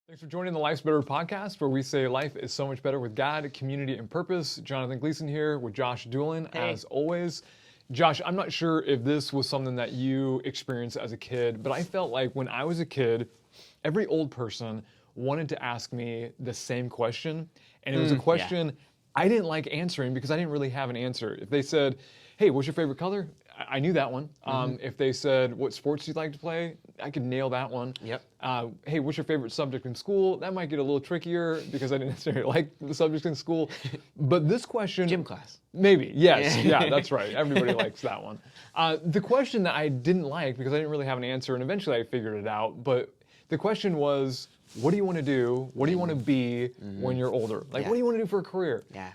Thanks for joining the Life's Better podcast, where we say life is so much better with God, community, and purpose. Jonathan Gleason here with Josh Doolin, as always. Josh, I'm not sure if this was something that you experienced as a kid, but I felt like when I was a kid, every old person wanted to ask me the same question, and it was a question I didn't like answering because I didn't really have an answer. If they said, hey, what's your favorite color? I knew that one. If they said, what sports do you like to play? I could nail that one. Yep. Hey, what's your favorite subject in school? That might get a little trickier because I didn't necessarily like the subjects in school. But this question... Gym class. Maybe, yes. Yeah, that's right. Everybody likes that one. The question that I didn't like because I didn't really have an answer, and eventually I figured it out, but the question was, what do you want to do? What do you want to be when you're older? Like, what do you want to do for a career? Yeah.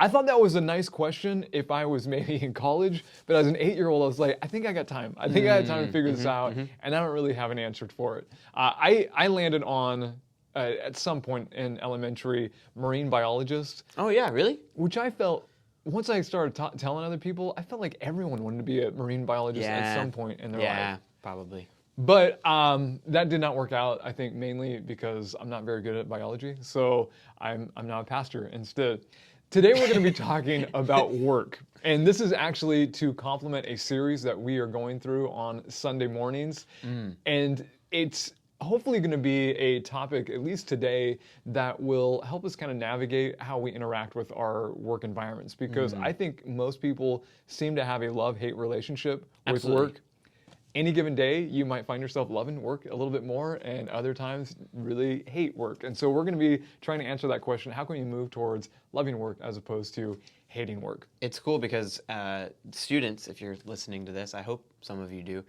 I thought that was a nice question if I was maybe in college, but as an 8-year-old, I was like, I think I got time. I think I had time to figure this out, and I don't really have an answer for it. I landed on, at some point in elementary, marine biologist. Oh, yeah, really? Which I felt, once I started telling other people, I felt like everyone wanted to be a marine biologist at some point in their life. Yeah, probably. But that did not work out, I think, mainly because I'm not very good at biology, so I'm now a pastor instead. Today we're going to be talking about work, and this is actually to complement a series that we are going through on Sunday mornings, and it's hopefully going to be a topic, at least today, that will help us kind of navigate how we interact with our work environments, because I think most people seem to have a love-hate relationship with work. Any given day, you might find yourself loving work a little bit more, and other times really hate work. And so we're going to be trying to answer that question. How can we move towards loving work as opposed to hating work? It's cool because students, if you're listening to this, I hope some of you do,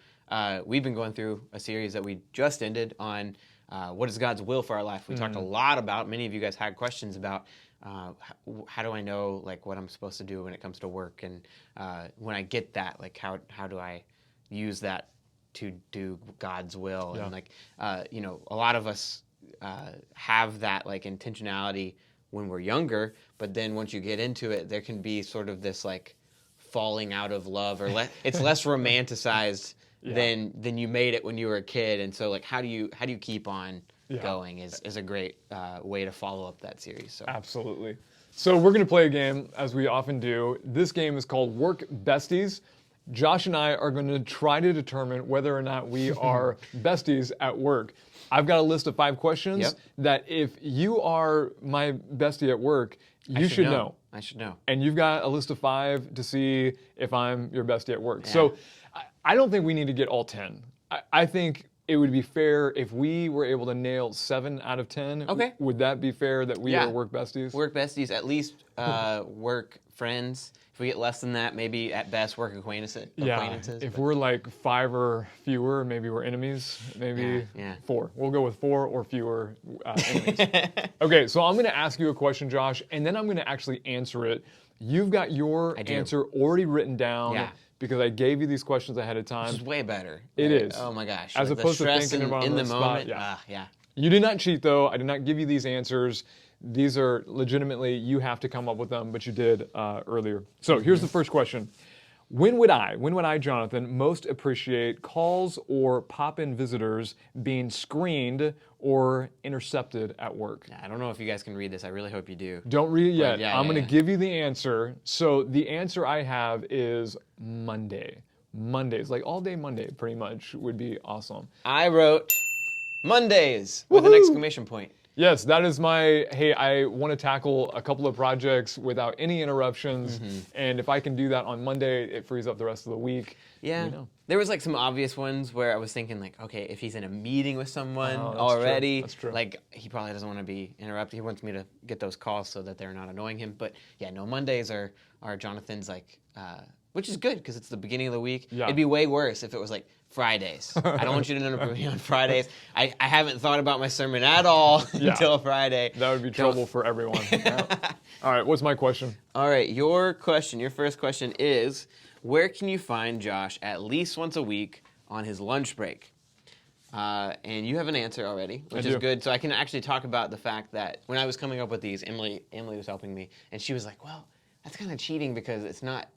we've been going through a series that we just ended on what is God's will for our life. We talked a lot about, many of you guys had questions about how do I know like what I'm supposed to do when it comes to work, and when I get that, like how do I use that to do God's will? And like, a lot of us have that like intentionality when we're younger, but then once you get into it, there can be sort of this like falling out of love, or it's less romanticized than you made it when you were a kid. And so like, how do you keep on going is a great way to follow up that series. So. Absolutely. So we're going to play a game, as we often do. This game is called Work Besties. Josh and I are going to try to determine whether or not we are besties at work. I've got a list of 5 questions that if you are my bestie at work, you should know. I should know. And you've got a list of 5 to see if I'm your bestie at work. Yeah. So I don't think we need to get all 10. I think it would be fair if we were able to nail 7 out of 10. Okay. Would that be fair that we are work besties? Work besties, at least work friends. If we get less than that, maybe at best work acquaintances. Yeah, if we're like 5 or fewer, maybe we're enemies. Maybe 4. We'll go with 4 or fewer enemies. Okay, so I'm going to ask you a question, Josh, and then I'm going to actually answer it. You've got your answer already written down because I gave you these questions ahead of time. Which is way better. It is. Oh my gosh. As like opposed the stress to thinking about it in the moment. Yeah. You did not cheat, though. I did not give you these answers. These are legitimately, you have to come up with them, but you did earlier. So here's the first question. When would I, Jonathan, most appreciate calls or pop-in visitors being screened or intercepted at work? I don't know if you guys can read this. I really hope you do. Don't read it yet. I'm going to give you the answer. So the answer I have is Monday. Mondays, like all day Monday, pretty much, would be awesome. I wrote Mondays with an exclamation point. Yes, that is my, hey, I want to tackle a couple of projects without any interruptions, and if I can do that on Monday, it frees up the rest of the week. Yeah, there was like some obvious ones where I was thinking like, okay, if he's in a meeting with someone already, that's true. Like he probably doesn't want to be interrupted. He wants me to get those calls so that they're not annoying him. But yeah, no, Mondays are Jonathan's like, which is good because it's the beginning of the week. Yeah. It'd be way worse if it was like Fridays. I don't want you to interrupt me on Fridays. I haven't thought about my sermon at all until Friday. That would be trouble for everyone. All right, what's my question? All right, your first question is, where can you find Josh at least once a week on his lunch break? And you have an answer already, which is good. So I can actually talk about the fact that when I was coming up with these, Emily was helping me, and she was like, well, that's kind of cheating because it's not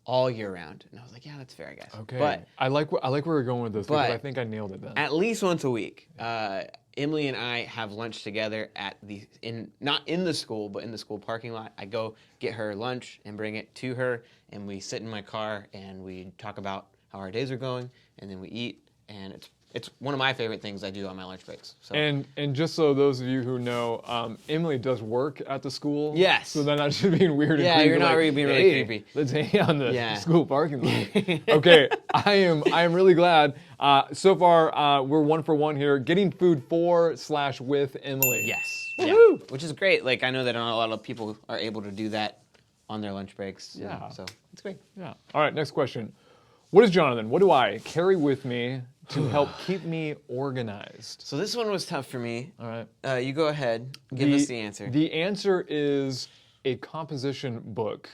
all year round. And I was like, yeah, that's fair, I guess. Okay. But I like where we're going with this because I think I nailed it then. At least once a week. Emily and I have lunch together at not in the school, but in the school parking lot. I go get her lunch and bring it to her, and we sit in my car and we talk about how our days are going, and then we eat, and it's one of my favorite things I do on my lunch breaks. So. And just so those of you who know, Emily does work at the school. Yes. So then not just being weird. Yeah, and creepy, you're not like, really being really "Hey, creepy." Let's hang out in the Yeah. school parking lot. Okay, I am really glad. So far, we're 1 for 1 here. Getting food for/with Emily. Yes. Woohoo! Yeah. Which is great. Like I know that not a lot of people are able to do that on their lunch breaks. Yeah. So it's great. Yeah. All right. Next question. What is Jonathan? What do I carry with me to help keep me organized? So this one was tough for me. All right. You go ahead. Give us the answer. The answer is a composition book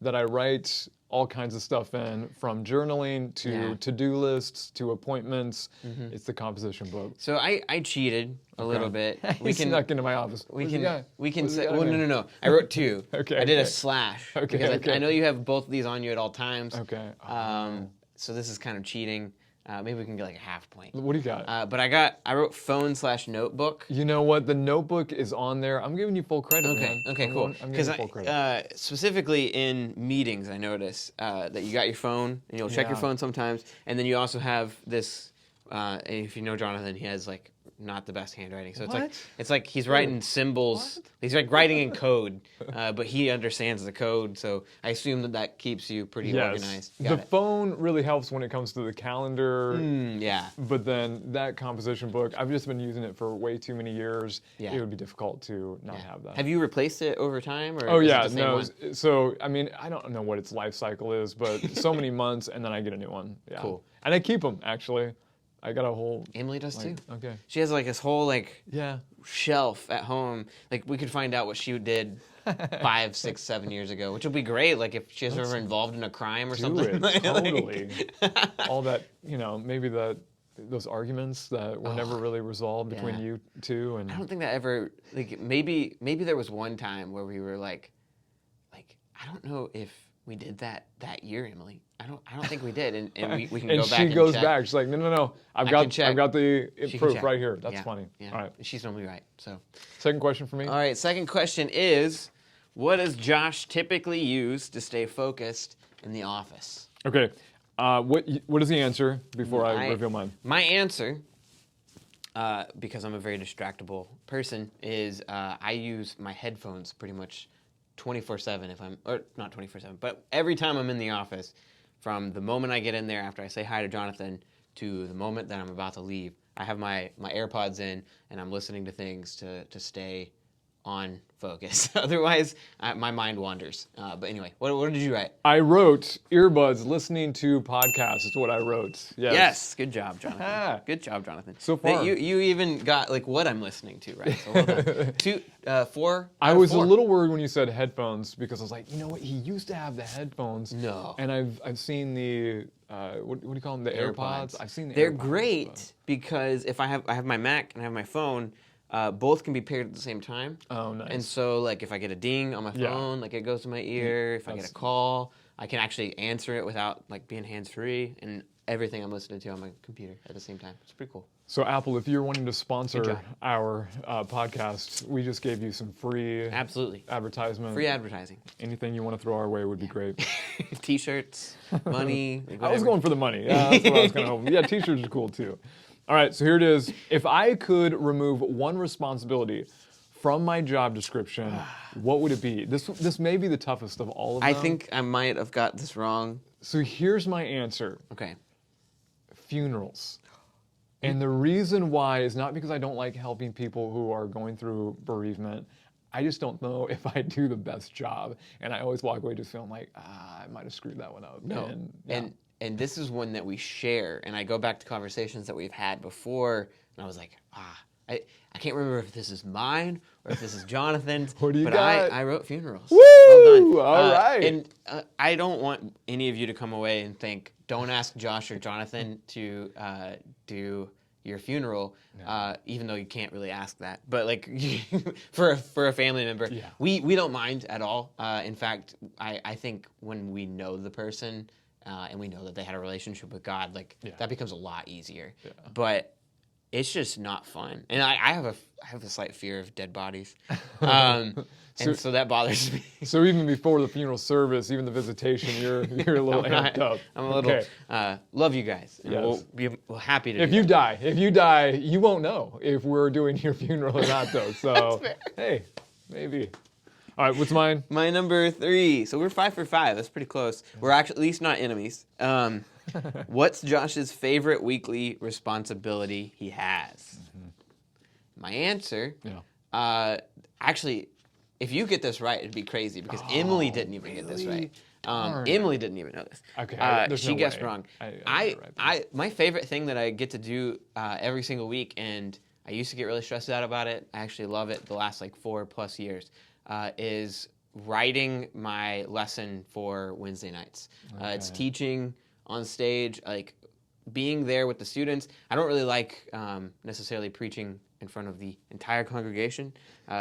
that I write all kinds of stuff in, from journaling to Yeah. to-do lists to appointments. It's the composition book. So I cheated a little bit. We snuck into my office. We Where's the can guy? Where's the say. guy, Well, man? no. I wrote 2. Okay, I did a okay. slash Okay, because okay. I know you have both of these on you at all times. Okay. So this is kind of cheating. Maybe we can get like a half point. What do you got? But I wrote phone/notebook. You know what? The notebook is on there. I'm giving you full credit, man. Okay, cool. I'm giving Because you full credit. specifically in meetings, I notice that you got your phone, and you'll check your Yeah. phone sometimes, and then you also have this. If you know Jonathan, he has like not the best handwriting, so What? it's like he's writing symbols. What? He's like writing in code, but he understands the code, so I assume that keeps you pretty organized. The Got it. phone really helps when it comes to the calendar. Yeah. But then that composition book, I've just been using it for way too many years. Yeah. It would be difficult to not have that. Have you replaced it over time, or Oh is it yeah, the same no. one? So I mean, I don't know what its life cycle is, but so many months, and then I get a new one. Yeah. Cool. And I keep them actually. I got a whole. Emily does too. Okay. She has like this whole like Yeah. shelf at home. Like we could find out what she did 5, 6, 7 years ago, which would be great. Like if she was ever involved in a crime or Do something. it Like- totally. All that, maybe those arguments that were never really resolved between yeah. you two, and I don't think that ever like maybe there was one time where we were like I don't know if we did that year, Emily. I don't think we did, and we can and go back. she and goes check. back. She's like, no. I I've can check. got the She can proof check. right here. That's Yeah, funny. Yeah. All right. She's normally right. So. Second question for me. All right, second question is, what does Josh typically use to stay focused in the office? Okay. What is the answer before I reveal mine? My answer, because I'm a very distractible person, is I use my headphones pretty much 24/7 or not 24/7, but every time I'm in the office, from the moment I get in there after I say hi to Jonathan to the moment that I'm about to leave, I have my AirPods in and I'm listening to things to stay on focus. Otherwise, my mind wanders. But anyway, what did you write? I wrote earbuds listening to podcasts. Is what I wrote. Yes, good job, Jonathan. Good job, Jonathan. So far. You even got like what I'm listening to, right? So well done. 4. I out of was a 4. little worried when you said headphones because I was like, you know what? He used to have the headphones. No. And I've seen the what do you call them? The AirPods. I've seen the They're AirPods, great but- because if I have my Mac and I have my phone, both can be paired at the same time. Oh, nice. And so like if I get a ding on my Yeah. phone, like it goes to my ear. If I get a call, I can actually answer it without like being hands free, and everything I'm listening to on my computer at the same time. It's pretty cool. So Apple, if you're wanting to Good sponsor job. our podcast, we just gave you some free Absolutely. advertisement. Free advertising. Anything you want to throw our way would be great. T-shirts, money. like I was whatever. going for the money. Yeah, that's what I was going to hope. Yeah, t-shirts are cool too. All right, so here it is. If I could remove one responsibility from my job description, what would it be? This may be the toughest of all of them. I think I might have got this wrong. So here's my answer. Okay. Funerals. And the reason why is not because I don't like helping people who are going through bereavement. I just don't know if I do the best job. And I always walk away just feeling like, I might have screwed that one up. No. And, yeah. And this is one that we share. And I go back to conversations that we've had before, and I was like, I can't remember if this is mine or if this is Jonathan's. What do you but got? I wrote funerals. Woo! Well done. All right. And I don't want any of you to come away and think, don't ask Josh or Jonathan to do your funeral, even though you can't really ask that. But like for a family member, Yeah. we don't mind at all. In fact, I think when we know the person and we know that they had a relationship with God, like that becomes a lot easier. Yeah. But it's just not fun. And I have a slight fear of dead bodies. So that bothers me. So even before the funeral service, even the visitation, you're a little amped up. I'm a little, love you guys. And Yes. we'll happy to If do you that. die, you won't know if we're doing your funeral or not, though. So, fair. hey, maybe. All right, what's mine? My number 3. So we're 5 for 5. That's pretty close. We're actually at least not enemies. What's Josh's favorite weekly responsibility he has? My answer, actually, if you get this right, it'd be crazy because Emily didn't even get this right. Emily didn't even know this. Okay, there's she no guessed way. wrong. I got it right. My favorite thing that I get to do every single week, and I used to get really stressed out about it. I actually love it the last like 4+ years. Is writing my lesson for Wednesday nights. It's teaching on stage, like being there with the students. I don't really like necessarily preaching in front of the entire congregation.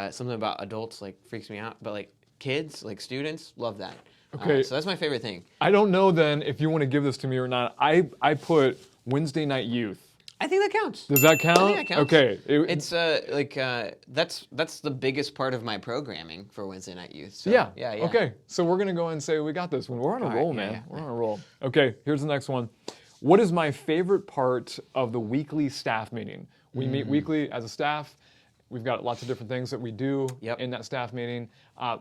Something about adults like freaks me out, but like kids, like students, love that. Okay. So that's my favorite thing. I don't know then if you want to give this to me or not. I put Wednesday night youth. I think that counts. Does that count? I think that counts. Okay. It's that's the biggest part of my programming for Wednesday Night Youth. So, yeah. yeah. Okay. So we're gonna go ahead and say we got this one. We're on a All right, roll, yeah, man. yeah. We're on a roll. Okay. Here's the next one. What is my favorite part of the weekly staff meeting? We meet weekly as a staff. We've got lots of different things that we do in that staff meeting.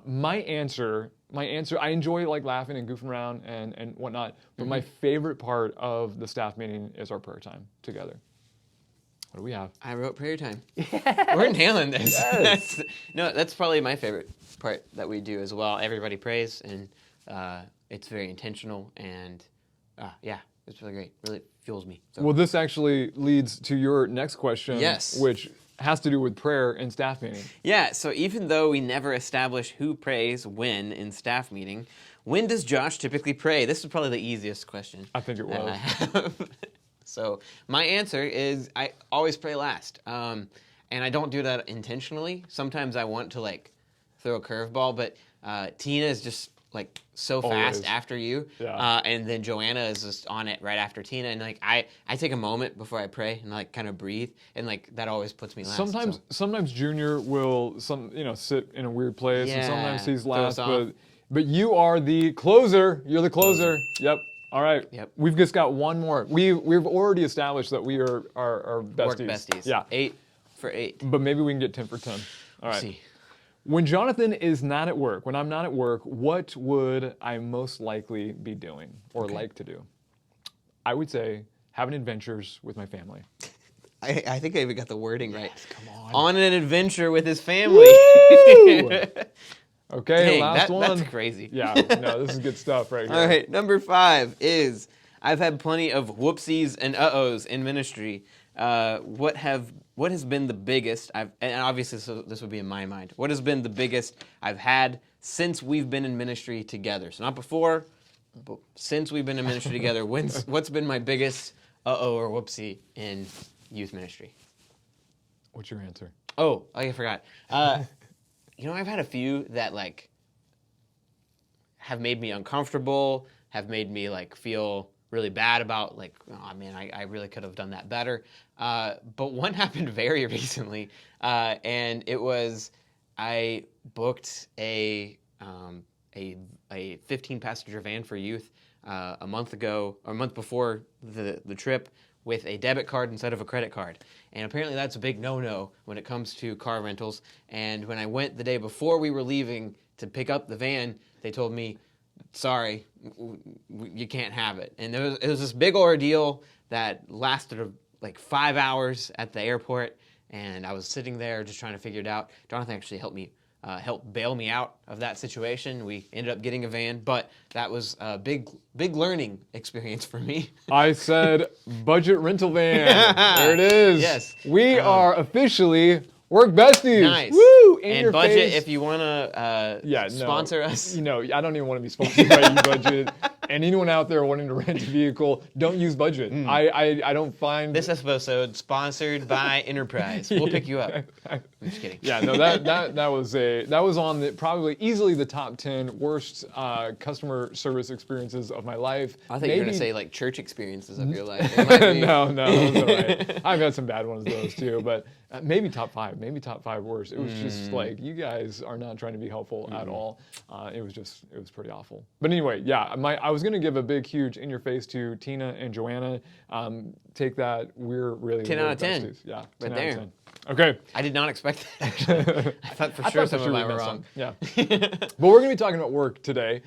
My answer, I enjoy like laughing and goofing around and whatnot, but my favorite part of the staff meeting is our prayer time together. What do we have? I wrote prayer time. We're nailing this. Yes. That's probably my favorite part that we do as well. Everybody prays, and it's very intentional, and it's really great. Really fuels me. So. Well, this actually leads to your next question, Yes. which has to do with prayer and staff meeting. Yeah, so even though we never establish who prays when in staff meeting, when does Josh typically pray? This is probably the easiest question. I think it that was. I have. So my answer is I always pray last. And I don't do that intentionally. Sometimes I want to like throw a curveball, but Tina is just like so fast Always. after you. Yeah. And then Joanna is just on it right after Tina. And like I take a moment before I pray and like kind of breathe. And like that always puts me last. Sometimes Junior will sit in a weird place, and sometimes he's throw last. us off. But you are the closer. You're the closer. Yep. All right. Yep. We've just got one more. We've already established that we are besties. Work besties. Yeah. 8 for 8. But maybe we can get 10 for 10. All right. See. When Jonathan is not at work, when I'm not at work, what would I most likely be doing or like to do? I would say having adventures with my family. I think I even got the wording right. Come on. On an adventure with his family. Woo! Okay, Dang, last one. That's crazy. Yeah, no, this is good stuff right here. All right, number 5 is I've had plenty of whoopsies and uh-ohs in ministry. What has been the biggest, and obviously this would be in my mind, what has been the biggest I've had since we've been in ministry together? So not before, but since we've been in ministry together, what's been my biggest uh-oh or whoopsie in youth ministry? What's your answer? Oh, I forgot. I've had a few that like have made me uncomfortable, have made me like feel really bad about like, oh man, I really could have done that better. But one happened very recently, and it was I booked a 15-passenger van for youth a month before the trip with a debit card instead of a credit card. And apparently that's a big no-no when it comes to car rentals. And when I went the day before we were leaving to pick up the van, they told me, sorry, you can't have it. And it was this big ordeal that lasted like 5 hours at the airport. And I was sitting there just trying to figure it out. Jonathan actually helped bail me out of that situation. We ended up getting a van, but that was a big learning experience for me. I said budget rental van. There it is. Yes. We are officially work besties. Nice. Woo! In And your budget, face. if you want to sponsor us. I don't even want to be sponsored by you, Budget. And anyone out there wanting to rent a vehicle, don't use Budget. I don't find This episode sponsored by Enterprise. We'll pick you up. I'm just kidding. Yeah, no, that was on the probably easily the top 10 worst customer service experiences of my life. I thought you were gonna say like church experiences of your life. It might be- No, that's all right. I've had some bad ones of those too, but maybe top five worst. It was just like, you guys are not trying to be helpful at all. It was pretty awful. But anyway, yeah, I was gonna give a big, huge in your face to Tina and Joanna. Take that. We're really 10 out of 10. besties. Yeah, 10 Right out there. of 10. Okay. I did not expect that. Actually, I thought for sure some of mine were wrong. Yeah. But we're going to be talking about work today.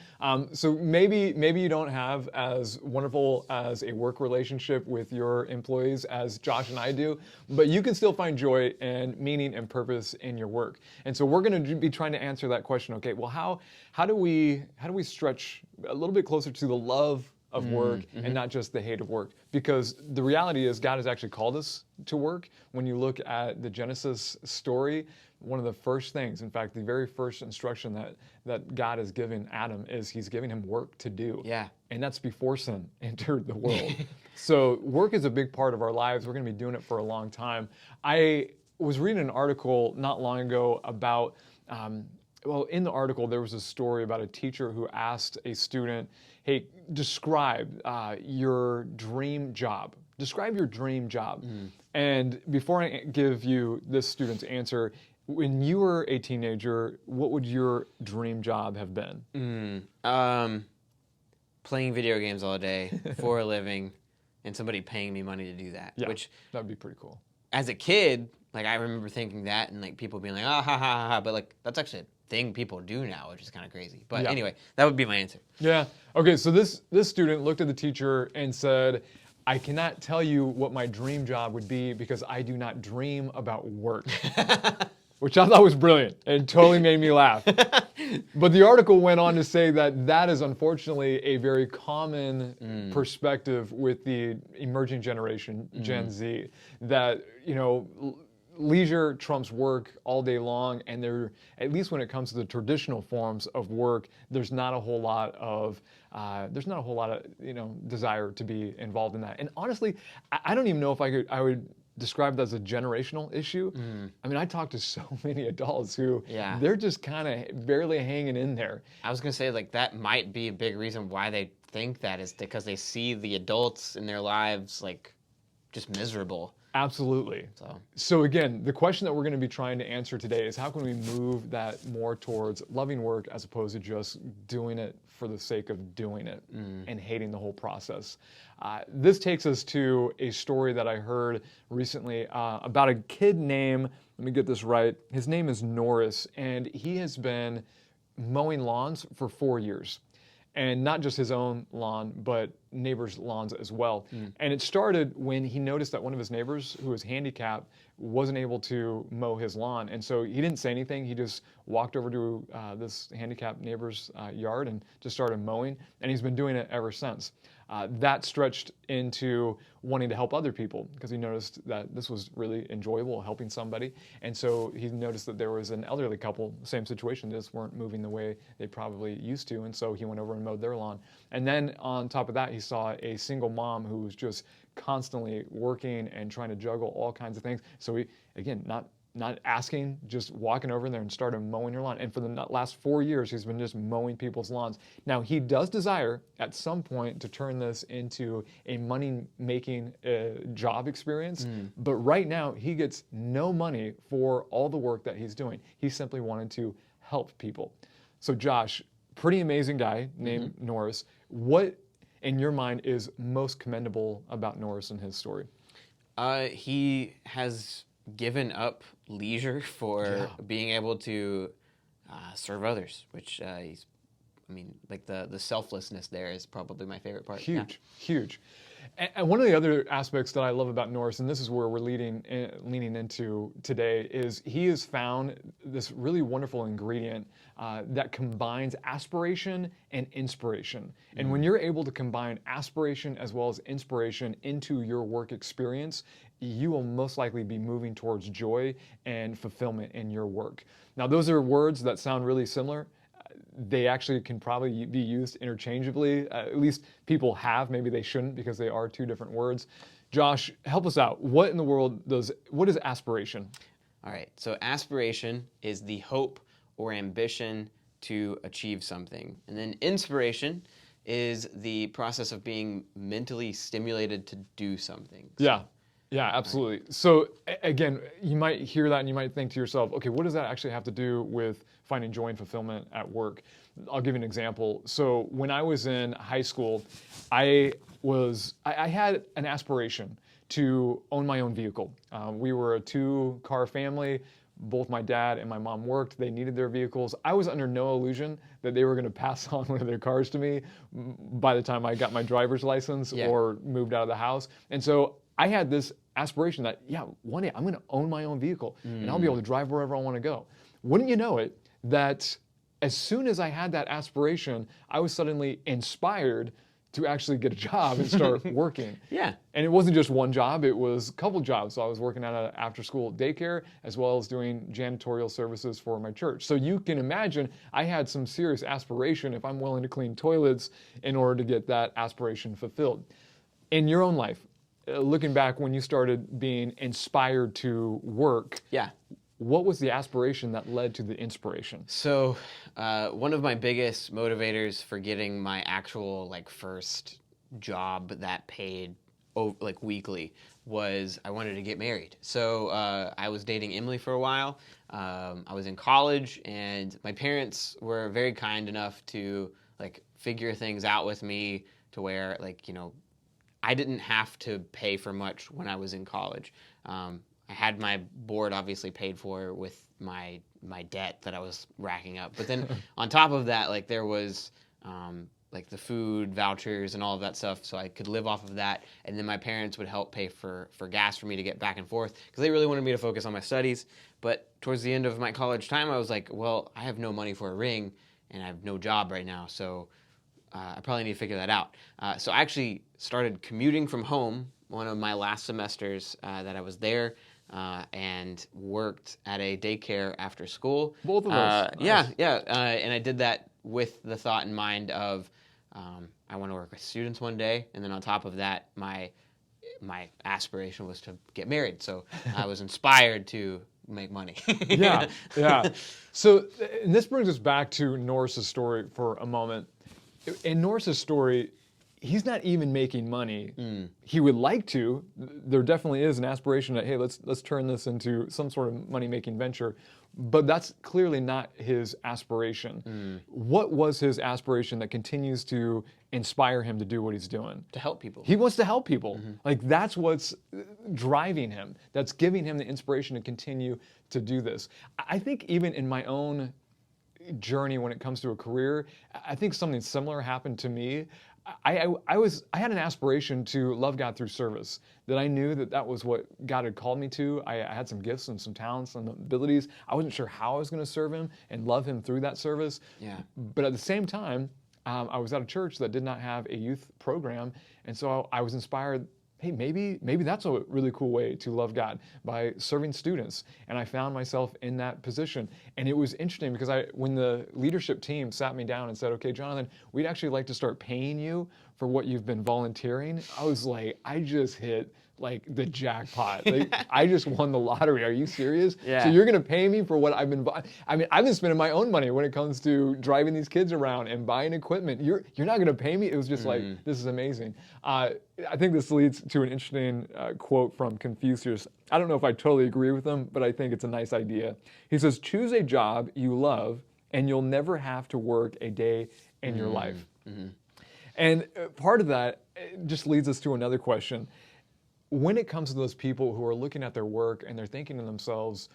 So maybe you don't have as wonderful as a work relationship with your employees as Josh and I do, but you can still find joy and meaning and purpose in your work. And so we're going to be trying to answer that question. Okay, well, how do we stretch a little bit closer to the love of work and not just the hate of work? Because the reality is God has actually called us to work. When you look at the Genesis story, one of the first things, in fact, the very first instruction that God has given Adam is he's giving him work to do. Yeah. And that's before sin entered the world. So work is a big part of our lives. We're going to be doing it for a long time. I was reading an article not long ago about well, in the article, there was a story about a teacher who asked a student, hey, describe your dream job. Describe your dream job. And before I give you this student's answer, when you were a teenager, what would your dream job have been? Playing video games all day for a living and somebody paying me money to do that. Yeah, Which, that'd be pretty cool. as a kid, like I remember thinking that and like people being like, ah, ha, ha, ha, ha. But like that's actually a thing people do now, which is kind of crazy. But Yeah. anyway, that would be my answer. Yeah. Okay, so this student looked at the teacher and said, I cannot tell you what my dream job would be because I do not dream about work. Which I thought was brilliant and totally made me laugh. But the article went on to say that that is unfortunately a very common perspective with the emerging generation, Gen Z, that, you know, leisure trumps work all day long, and there, at least when it comes to the traditional forms of work, there's not a whole lot of desire to be involved in that. And honestly, I don't even know if I would describe it as a generational issue. I mean, I talk to so many adults who they're just kind of barely hanging in there. I was gonna say like that might be a big reason why they think that is because they see the adults in their lives like just miserable. Absolutely. So again, the question that we're going to be trying to answer today is how can we move that more towards loving work as opposed to just doing it for the sake of doing it and hating the whole process. This takes us to a story that I heard recently about a kid named, let me get this right, his name is Norris, and he has been mowing lawns for 4 years. And not just his own lawn, but neighbors' lawns as well. And it started when he noticed that one of his neighbors, who was handicapped, wasn't able to mow his lawn. And so he didn't say anything. He just walked over to this handicapped neighbor's yard and just started mowing. And he's been doing it ever since. That stretched into wanting to help other people because he noticed that this was really enjoyable, helping somebody. And so he noticed that there was an elderly couple, same situation, just weren't moving the way they probably used to. And so he went over and mowed their lawn. And then on top of that, he saw a single mom who was just constantly working and trying to juggle all kinds of things. So he, again, not asking, just walking over there and started mowing her lawn. And for the last 4 years, he's been just mowing people's lawns. Now, he does desire at some point to turn this into a money-making job experience. But right now, he gets no money for all the work that he's doing. He simply wanted to help people. So Josh, pretty amazing guy named Norris. What, in your mind, is most commendable about Norris and his story? He has given up leisure for being able to serve others, which he's, I mean, like the selflessness there is probably my favorite part. Huge. And one of the other aspects that I love about Norris, and this is where we're leaning into today, is he has found this really wonderful ingredient that combines aspiration and inspiration. And when you're able to combine aspiration as well as inspiration into your work experience, you will most likely be moving towards joy and fulfillment in your work. Now, those are words that sound really similar. They actually can probably be used interchangeably. At least people have. Maybe they shouldn't because they are two different words. Josh, help us out. What in the world what is aspiration? All right. So aspiration is the hope or ambition to achieve something. And then inspiration is the process of being mentally stimulated to do something. Yeah. Yeah, absolutely. So again, you might hear that and you might think to yourself, okay, what does that actually have to do with finding joy and fulfillment at work? I'll give you an example. So when I was in high school, I had an aspiration to own my own vehicle. We were a 2-car family. Both my dad and my mom worked. They needed their vehicles. I was under no illusion that they were going to pass on one of their cars to me by the time I got my driver's license or moved out of the house. And so I had this aspiration that, yeah, one day I'm going to own my own vehicle and I'll be able to drive wherever I want to go. Wouldn't you know it, that as soon as I had that aspiration, I was suddenly inspired to actually get a job and start working. Yeah. And it wasn't just one job, it was a couple jobs. So I was working at an after-school daycare as well as doing janitorial services for my church. So you can imagine I had some serious aspiration if I'm willing to clean toilets in order to get that aspiration fulfilled. In your own life, looking back when you started being inspired to work, Yeah. what was the aspiration that led to the inspiration? So, one of my biggest motivators for getting my actual first job that paid weekly was I wanted to get married. So I was dating Emily for a while. I was in college, and my parents were very kind enough to figure things out with me to where I didn't have to pay for much when I was in college. I had my board obviously paid for with my debt that I was racking up. But then on top of that, there was the food vouchers and all of that stuff, so I could live off of that. And then my parents would help pay for gas for me to get back and forth because they really wanted me to focus on my studies. But towards the end of my college time, I was like, well, I have no money for a ring and I have no job right now, so I probably need to figure that out. So I actually started commuting from home one of my last semesters that I was there. And worked at a daycare after school. Both of us. Nice. Yeah. And I did that with the thought in mind of I want to work with students one day. And then on top of that, my aspiration was to get married. So I was inspired to make money. Yeah. So, and this brings us back to Norris's story for a moment. In Norris's story, he's not even making money. He would like to. There definitely is an aspiration that, hey, let's turn this into some sort of money-making venture. But that's clearly not his aspiration. What was his aspiration that continues to inspire him to do what he's doing? To help people. He wants to help people. That's what's driving him. That's giving him the inspiration to continue to do this. I think even in my own journey when it comes to a career, I think something similar happened to me. I had an aspiration to love God through service, that I knew that was what God had called me to. I had some gifts and some talents and abilities. I wasn't sure how I was going to serve him and love him through that service. Yeah. But at the same time, I was at a church that did not have a youth program, and so I was inspired, hey, maybe that's a really cool way to love God, by serving students. And I found myself in that position. And it was interesting because when the leadership team sat me down and said, okay, Jonathan, we'd actually like to start paying you for what you've been volunteering, I was like, I just hit the jackpot. I just won the lottery. Are you serious? Yeah. So you're going to pay me for what I've been I've been spending my own money when it comes to driving these kids around and buying equipment. You're not going to pay me? It was just this is amazing. I think this leads to an interesting quote from Confucius. I don't know if I totally agree with him, but I think it's a nice idea. He says, choose a job you love and you'll never have to work a day in your life. And part of that just leads us to another question. When it comes to those people who are looking at their work and they're thinking to themselves,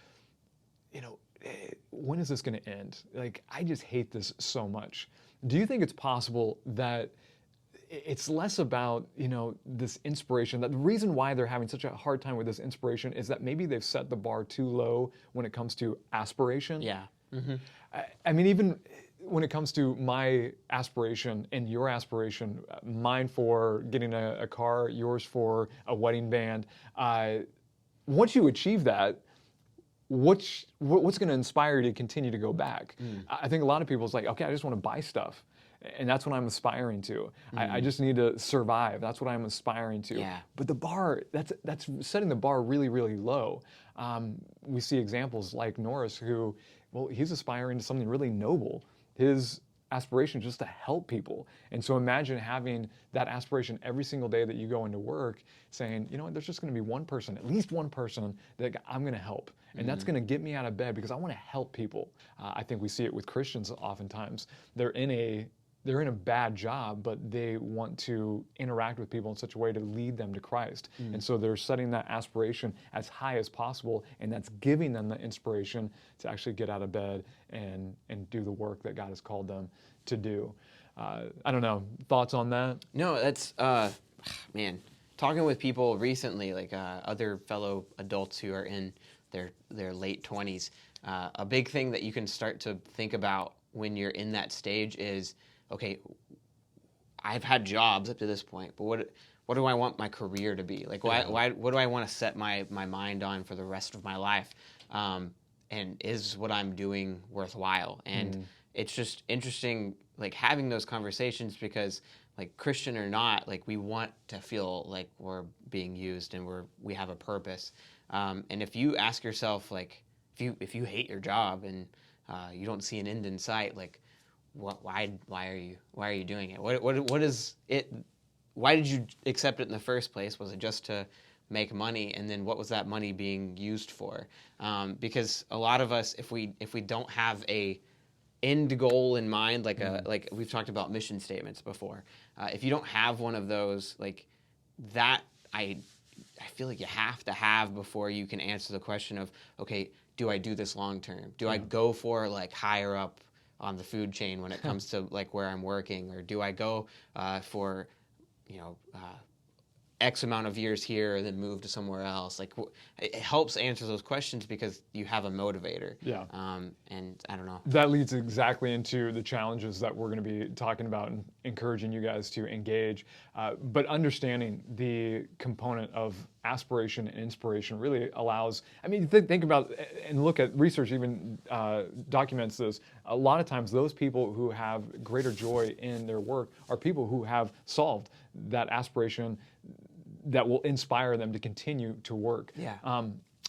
when is this going to end? I just hate this so much. Do you think it's possible that it's less about, this inspiration, that the reason why they're having such a hard time with this inspiration is that maybe they've set the bar too low when it comes to aspiration? Yeah. Even when it comes to my aspiration and your aspiration, mine for getting a car, yours for a wedding band, once you achieve that, what's going to inspire you to continue to go back? I think a lot of people, it's like, okay, I just want to buy stuff. And that's what I'm aspiring to. I just need to survive. That's what I'm aspiring to. Yeah. But the bar, that's setting the bar really, really low. We see examples like Norris, who, well, he's aspiring to something really noble. His aspiration is just to help people. And so imagine having that aspiration every single day that you go into work, saying, you know what, there's just going to be one person, at least one person that I'm going to help. And that's going to get me out of bed because I want to help people. I think we see it with Christians oftentimes. They're in a bad job, but they want to interact with people in such a way to lead them to Christ. And so they're setting that aspiration as high as possible, and that's giving them the inspiration to actually get out of bed and do the work that God has called them to do. I don't know, thoughts on that? No, that's man. Talking with people recently, like other fellow adults who are in their late 20s, a big thing that you can start to think about when you're in that stage is, okay, I've had jobs up to this point, but what do I want my career to be? Like, what do I want to set my mind on for the rest of my life? And is what I'm doing worthwhile? And it's just interesting, like, having those conversations because, like, Christian or not, like, we want to feel like we're being used and we have a purpose. And if you ask yourself, like, if you hate your job and you don't see an end in sight, like, why are you doing it? What is it? Why did you accept it in the first place? Was it just to make money? And then what was that money being used for? Because a lot of us, if we don't have a end goal in mind, like we've talked about mission statements before, if you don't have one of those, like that, I feel like you have to have before you can answer the question of, okay, do I do this long term? Do I go for like higher up on the food chain when it comes to like where I'm working, or do I go for X amount of years here and then move to somewhere else? Like, it helps answer those questions because you have a motivator. Yeah. And I don't know. That leads exactly into the challenges that we're going to be talking about and encouraging you guys to engage. But understanding the component of aspiration and inspiration really allows, I mean, think about and look at research even documents this. A lot of times those people who have greater joy in their work are people who have solved that aspiration that will inspire them to continue to work. Yeah.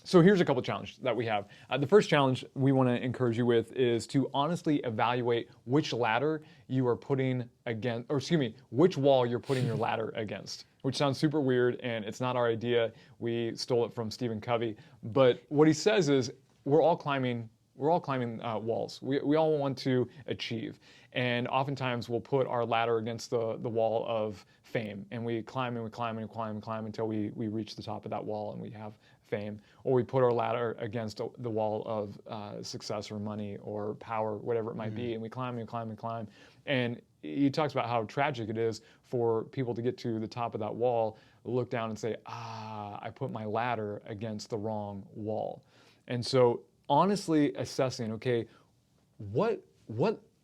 So here's a couple challenges that we have. The first challenge we want to encourage you with is to honestly evaluate which ladder you are putting against, or excuse me, which wall you're putting your ladder against, which sounds super weird and it's not our idea. We stole it from Stephen Covey. But what he says is we're all climbing walls. We all want to achieve. And oftentimes we'll put our ladder against the wall of fame, and we climb and we climb and climb and climb until we reach the top of that wall and we have fame. Or we put our ladder against the wall of success or money or power, whatever it might be, and we climb and climb and climb. And he talks about how tragic it is for people to get to the top of that wall, look down and say, I put my ladder against the wrong wall. And so honestly assessing, okay, what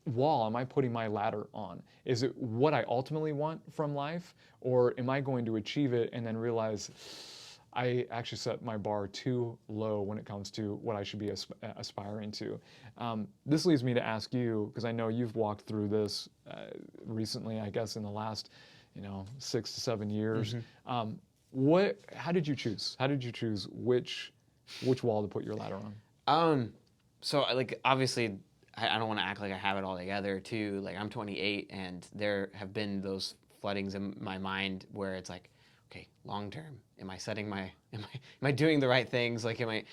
wall am I putting my ladder on? Is it what I ultimately want from life, or am I going to achieve it and then realize I actually set my bar too low when it comes to what I should be aspiring to? This leads me to ask you, because I know you've walked through this recently, I guess in the last 6 to 7 years. How did you choose? How did you choose which wall to put your ladder on? So like obviously I don't want to act like I have it all together too. Like I'm 28 and there have been those floodings in my mind where it's like, okay, long term, am I doing the right things? Like am I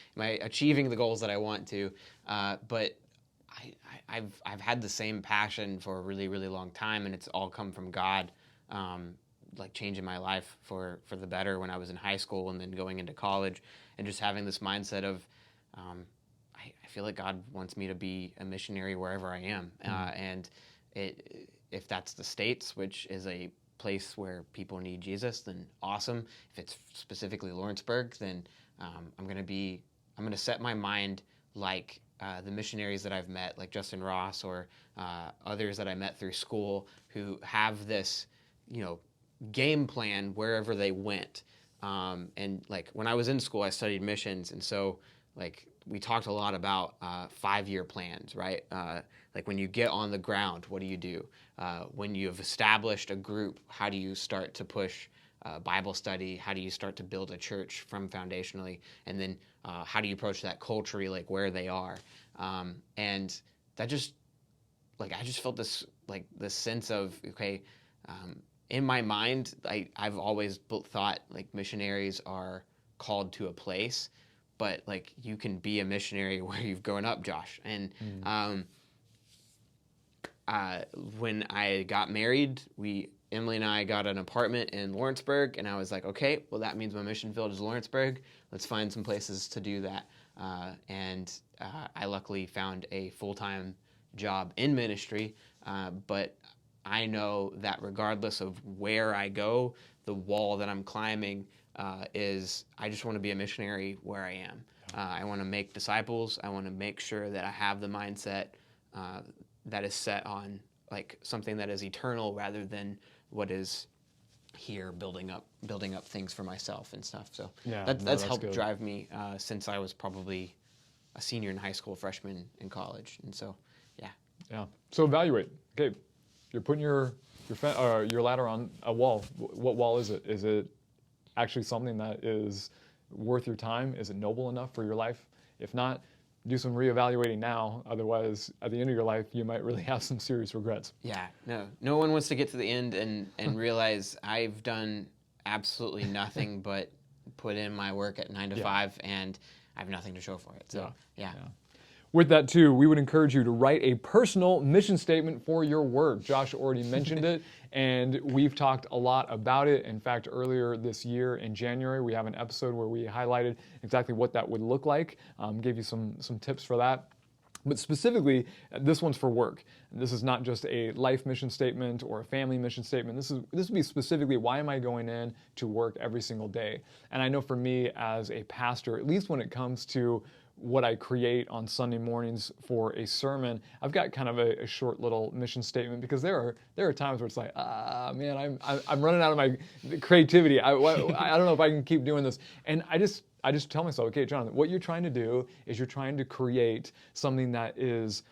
achieving the goals that I want to? But I've had the same passion for a really, really long time, and it's all come from God. Like changing my life for the better when I was in high school and then going into college, and just having this mindset of I feel like God wants me to be a missionary wherever I am. And if that's the States, which is a place where people need Jesus, then awesome. If it's specifically Lawrenceburg, then I'm going to set my mind like the missionaries that I've met, like Justin Ross or others that I met through school who have this, game plan wherever they went. And like when I was in school, I studied missions. And so like we talked a lot about 5-year plans, right? Like when you get on the ground, what do you do? When you've established a group, how do you start to push Bible study? How do you start to build a church from foundationally? And then how do you approach that culturally, like where they are? And that just, like, I just felt this, like, this sense of, okay, in my mind, I've always thought like missionaries are called to a place, but like you can be a missionary where you've grown up, Josh. And when I got married, Emily and I got an apartment in Lawrenceburg, and I was like, okay, well, that means my mission field is Lawrenceburg. Let's find some places to do that. And I luckily found a full-time job in ministry, but I know that regardless of where I go, the wall that I'm climbing is I just want to be a missionary where I am. I want to make disciples. I want to make sure that I have the mindset that is set on like something that is eternal rather than what is here building up things for myself and stuff. So that's helped good. Drive me since I was probably a senior in high school, freshman in college, and so yeah. So evaluate. Okay, you're putting your ladder on a wall. What wall is it? Is it actually something that is worth your time? Is it noble enough for your life? If not, do some reevaluating now. Otherwise, at the end of your life, you might really have some serious regrets. Yeah, no one wants to get to the end and realize I've done absolutely nothing but put in my work at 9 to 5, and I have nothing to show for it. So, yeah. With that, too, we would encourage you to write a personal mission statement for your work. Josh already mentioned it, and we've talked a lot about it. In fact, earlier this year in January, we have an episode where we highlighted exactly what that would look like, gave you some tips for that. But specifically, this one's for work. This is not just a life mission statement or a family mission statement. This would be specifically, why am I going in to work every single day? And I know for me as a pastor, at least when it comes to what I create on Sunday mornings for a sermon, I've got kind of a short little mission statement, because there are times where it's like, man, I'm running out of my creativity. I don't know if I can keep doing this, and I just tell myself, okay, Jonathan, what you're trying to do is you're trying to create something that is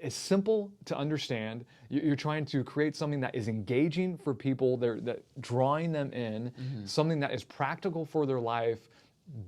simple to understand. You're trying to create something that is engaging for people, that drawing them in, something that is practical for their life,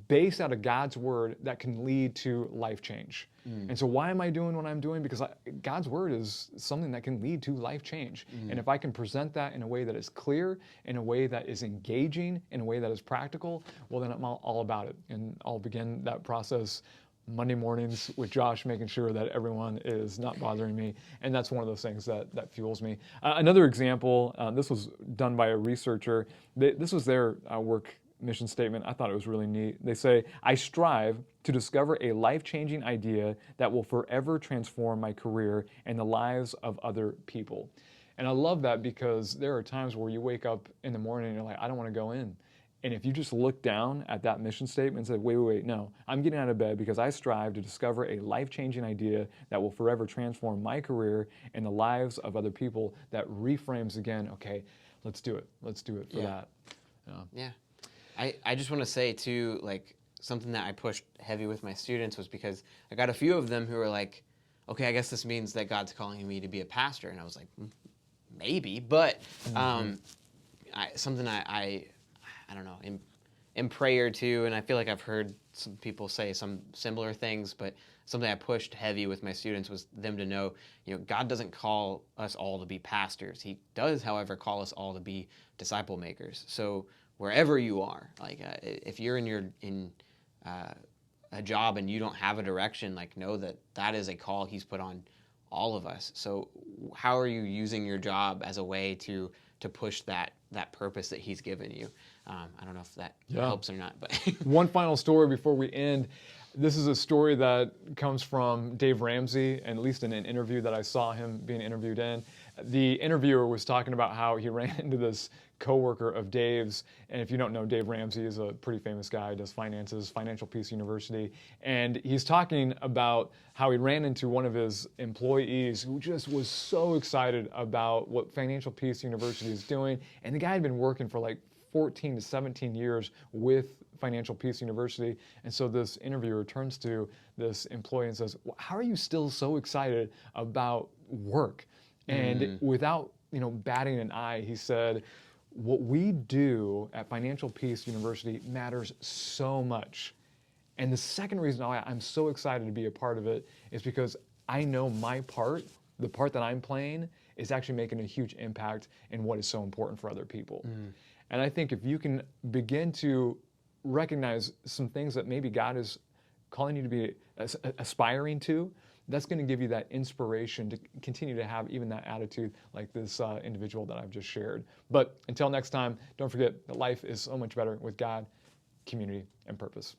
based out of God's word, that can lead to life change. And so why am I doing what I'm doing? Because God's word is something that can lead to life change. And if I can present that in a way that is clear, in a way that is engaging, in a way that is practical, well, then I'm all about it. And I'll begin that process Monday mornings with Josh, making sure that everyone is not bothering me. And that's one of those things that fuels me. Another example, this was done by a researcher. This was their work mission statement. I thought it was really neat. They say, I strive to discover a life-changing idea that will forever transform my career and the lives of other people. And I love that, because there are times where you wake up in the morning and you're like, I don't want to go in. And if you just look down at that mission statement and say, wait, no, I'm getting out of bed because I strive to discover a life-changing idea that will forever transform my career and the lives of other people, that reframes again, okay, let's do it. Let's do it for that. Yeah. I just want to say, too, like, something that I pushed heavy with my students was because I got a few of them who were like, okay, I guess this means that God's calling me to be a pastor. And I was like, maybe. But something I don't know, in prayer, too, and I feel like I've heard some people say some similar things, but something I pushed heavy with my students was them to know, God doesn't call us all to be pastors. He does, however, call us all to be disciple makers. So wherever you are, like if you're in a job and you don't have a direction, like, know that is a call He's put on all of us. So how are you using your job as a way to push that purpose that He's given you? I don't know if that helps or not, but one final story before we end. This is a story that comes from Dave Ramsey, and at least in an interview that I saw him being interviewed in. The interviewer was talking about how he ran into this coworker of Dave's, and if you don't know, Dave Ramsey is a pretty famous guy, does finances, Financial Peace University, and he's talking about how he ran into one of his employees who just was so excited about what Financial Peace University is doing, and the guy had been working for like 14 to 17 years with Financial Peace University. And so this interviewer turns to this employee and says, how are you still so excited about work? And without batting an eye, he said, what we do at Financial Peace University matters so much. And the second reason why I'm so excited to be a part of it is because I know my part, the part that I'm playing, is actually making a huge impact in what is so important for other people. And I think if you can begin to recognize some things that maybe God is calling you to be aspiring to, that's going to give you that inspiration to continue to have even that attitude like this individual that I've just shared. But until next time, don't forget that life is so much better with God, community, and purpose.